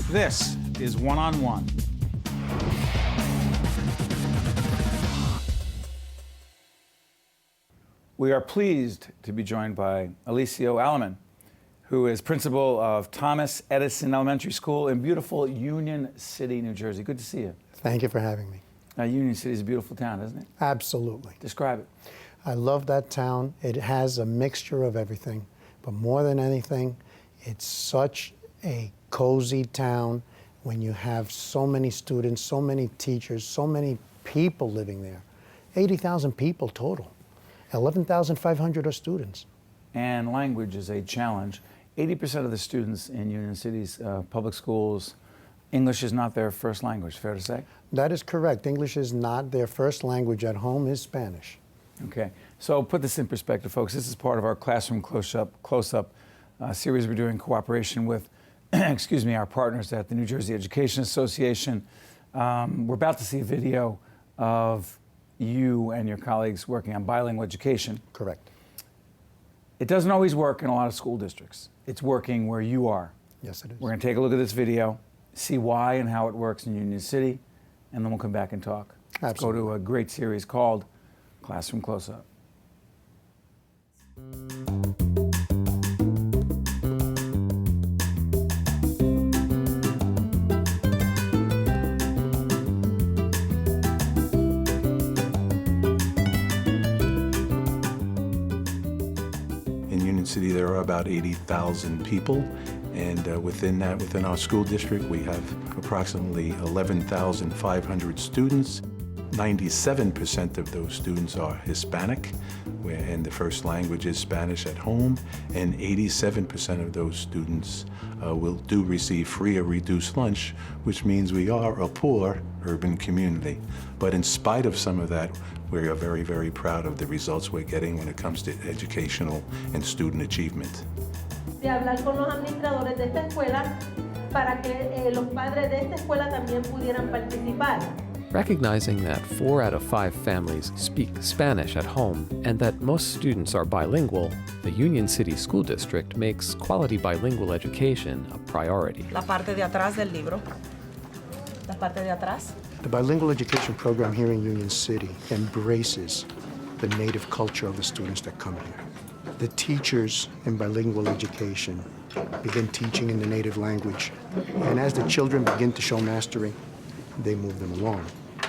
This is One-on-One. We are pleased to be joined by Eliseo Aleman, who is principal of Thomas Edison Elementary School in beautiful Union City, New Jersey. Good to see you. Thank you for having me. Now, Union City is a beautiful town, isn't it? Absolutely. Describe it. I love that town. It has a mixture of everything, but more than anything, it's such a cozy town when you have so many students, so many teachers, so many people living there. 80,000 people total. 11,500 are students. And language is a challenge. 80% of the students in Union City's public schools, English is not their first language, fair to say? That is correct. English is not their first language. At home is Spanish. Okay, so put this in perspective, folks. This is part of our Classroom Close-Up series we're doing in cooperation with excuse me, our partners at the New Jersey Education Association. We're about to see a video of you and your colleagues working on bilingual education. Correct. It doesn't always work in a lot of school districts. It's working where you are. Yes, it is. We're going to take a look at this video, see why and how it works in Union City, and then we'll come back and talk. Let's go to a great series called Classroom Close-Up. City, there are about 80,000 people, and within our school district, we have approximately 11,500 students. 97% of those students are Hispanic, and the first language is Spanish at home, and 87% of those students do receive free or reduced lunch, which means we are a poor urban community. But in spite of some of that, we are very, very proud of the results we're getting when it comes to educational and student achievement. De hablar con los administradores de esta escuela para que los padres de esta escuela también pudieran participar. Recognizing that 4 out of 5 families speak Spanish at home and that most students are bilingual, the Union City School District makes quality bilingual education a priority. La parte de atrás del libro. La parte de atrás. The bilingual education program here in Union City embraces the native culture of the students that come here. The teachers in bilingual education begin teaching in the native language, and as the children begin to show mastery, they move them along.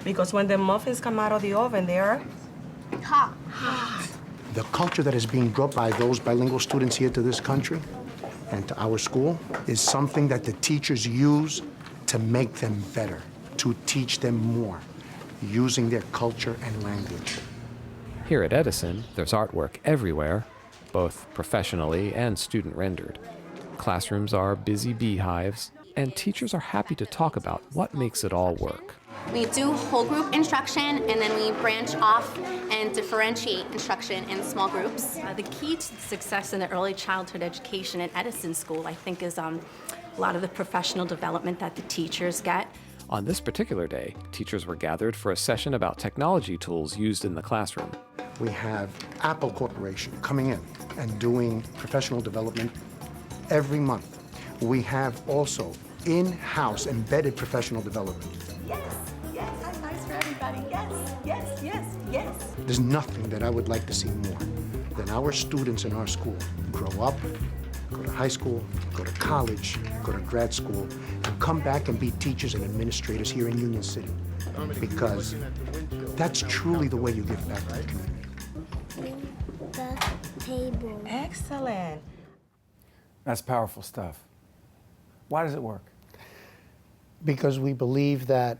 Because when the muffins come out of the oven, they are hot. The culture that is being brought by those bilingual students here to this country and to our school is something that the teachers use to make them better, to teach them more, using their culture and language. Here at Edison, there's artwork everywhere, both professionally and student-rendered. Classrooms are busy beehives, and teachers are happy to talk about what makes it all work. We do whole group instruction, and then we branch off and differentiate instruction in small groups. The key to success in the early childhood education at Edison School, I think, is a lot of the professional development that the teachers get. On this particular day, teachers were gathered for a session about technology tools used in the classroom. We have Apple Corporation coming in and doing professional development every month. We have also in-house embedded professional development. yes, that's nice for everybody. Yes. There's nothing that I would like to see more than our students in our school grow up, go to high school, go to college, go to grad school, and come back and be teachers and administrators here in Union City. Because that's truly the way you give back to the community. The table. Excellent. That's powerful stuff. Why does it work? Because we believe that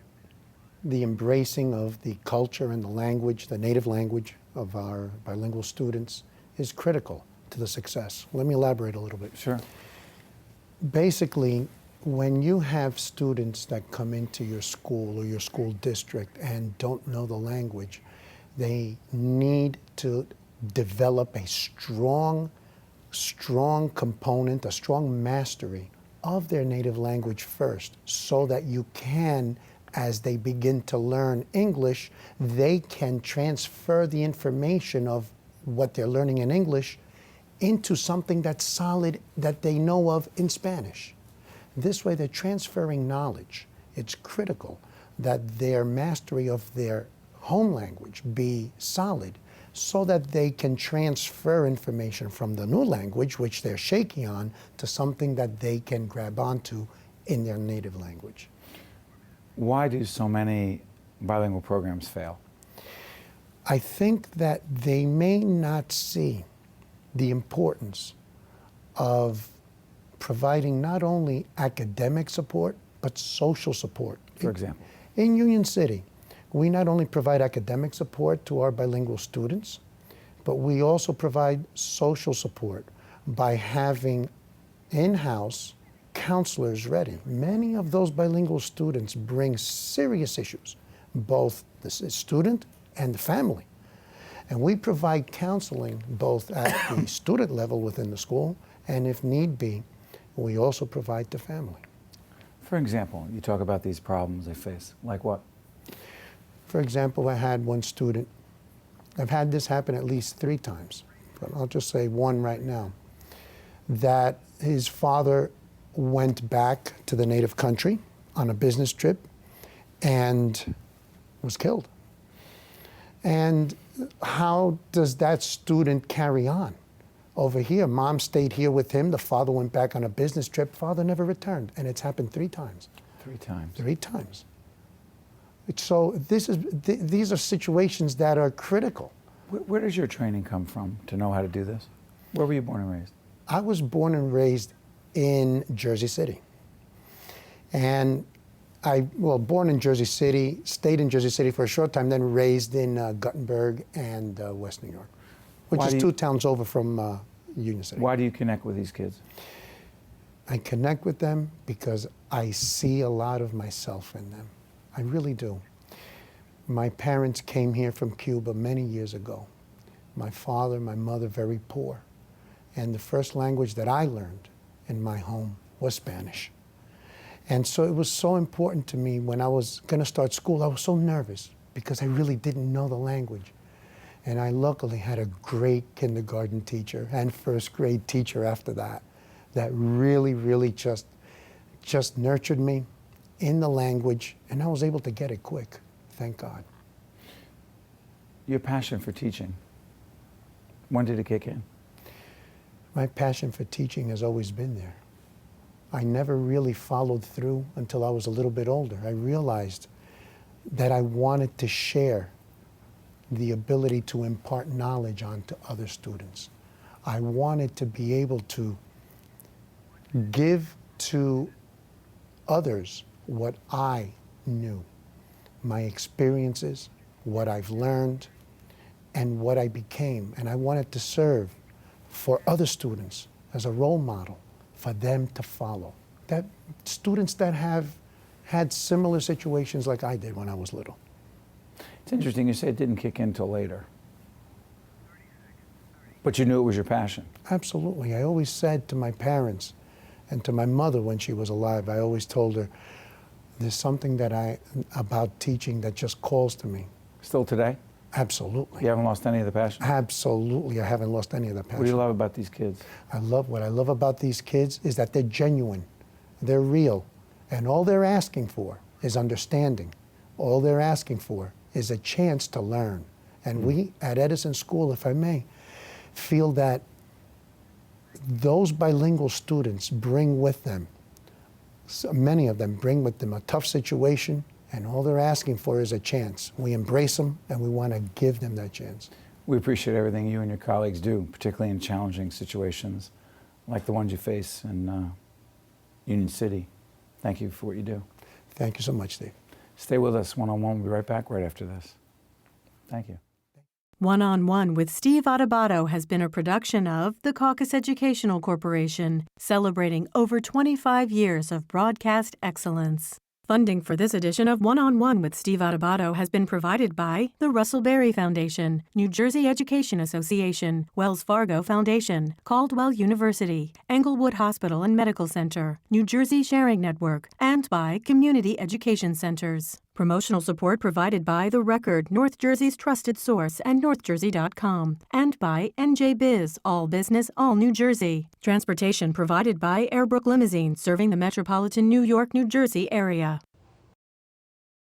the embracing of the culture and the language, the native language of our bilingual students is critical to the success. Let me elaborate a little bit. Sure. Basically, when you have students that come into your school or your school district and don't know the language, they need to develop a strong component, a strong mastery of their native language first, so that you can, as they begin to learn English, they can transfer the information of what they're learning in English into something that's solid that they know of in Spanish. This way they're transferring knowledge. It's critical that their mastery of their home language be solid so that they can transfer information from the new language, which they're shaky on, to something that they can grab onto in their native language. Why do so many bilingual programs fail? I think that they may not see the importance of providing not only academic support, but social support. For example? In Union City, we not only provide academic support to our bilingual students, but we also provide social support by having in-house counselors ready. Many of those bilingual students bring serious issues, both the student and the family. And we provide counseling both at the student level within the school, and if need be, we also provide to family. For example, you talk about these problems they face. Like what? For example, I had one student, I've had this happen at least 3 times, but I'll just say one right now, that his father went back to the native country on a business trip and was killed. And how does that student carry on? Over here, mom stayed here with him, the father went back on a business trip, father never returned, and it's happened 3 times. 3 times. 3 times. So these are situations that are critical. Where does your training come from to know how to do this? Where were you born and raised? I was born and raised in Jersey City. And born in Jersey City, stayed in Jersey City for a short time, then raised in Guttenberg and West New York, which is 2 towns over from Union City. Why do you connect with these kids? I connect with them because I see a lot of myself in them. I really do. My parents came here from Cuba many years ago. My father, my mother, very poor. And the first language that I learned in my home was Spanish. And so it was so important to me when I was going to start school. I was so nervous because I really didn't know the language. And I luckily had a great kindergarten teacher and first grade teacher after that really, really just nurtured me in the language, and I was able to get it quick, thank God. Your passion for teaching, when did it kick in? My passion for teaching has always been there. I never really followed through until I was a little bit older. I realized that I wanted to share the ability to impart knowledge onto other students. I wanted to be able to give to others what I knew, my experiences, what I've learned, and what I became. And I wanted to serve for other students as a role model for them to follow. That students that have had similar situations like I did when I was little. It's interesting, you say it didn't kick in till later. But you knew it was your passion. Absolutely. I always said to my parents and to my mother when she was alive, I always told her, there's something about teaching that just calls to me. Still today? Absolutely. You haven't lost any of the passion? Absolutely. I haven't lost any of the passion. What do you love about these kids? What I love about these kids is that they're genuine. They're real. And all they're asking for is understanding. All they're asking for is a chance to learn. And we at Edison School, if I may, feel that those bilingual students bring with them, many of them bring with them a tough situation, and all they're asking for is a chance. We embrace them, and we want to give them that chance. We appreciate everything you and your colleagues do, particularly in challenging situations like the ones you face in Union City. Thank you for what you do. Thank you so much, Steve. Stay with us. One-on-One. We'll be right back right after this. Thank you. One-on-One with Steve Adubato has been a production of the Caucus Educational Corporation, celebrating over 25 years of broadcast excellence. Funding for this edition of One-on-One with Steve Adubato has been provided by the Russell Berry Foundation, New Jersey Education Association, Wells Fargo Foundation, Caldwell University, Englewood Hospital and Medical Center, New Jersey Sharing Network, and by Community Education Centers. Promotional support provided by The Record, North Jersey's trusted source, and NorthJersey.com, and by NJ Biz, all business, all New Jersey. Transportation provided by Airbrook Limousine, serving the metropolitan New York, New Jersey area.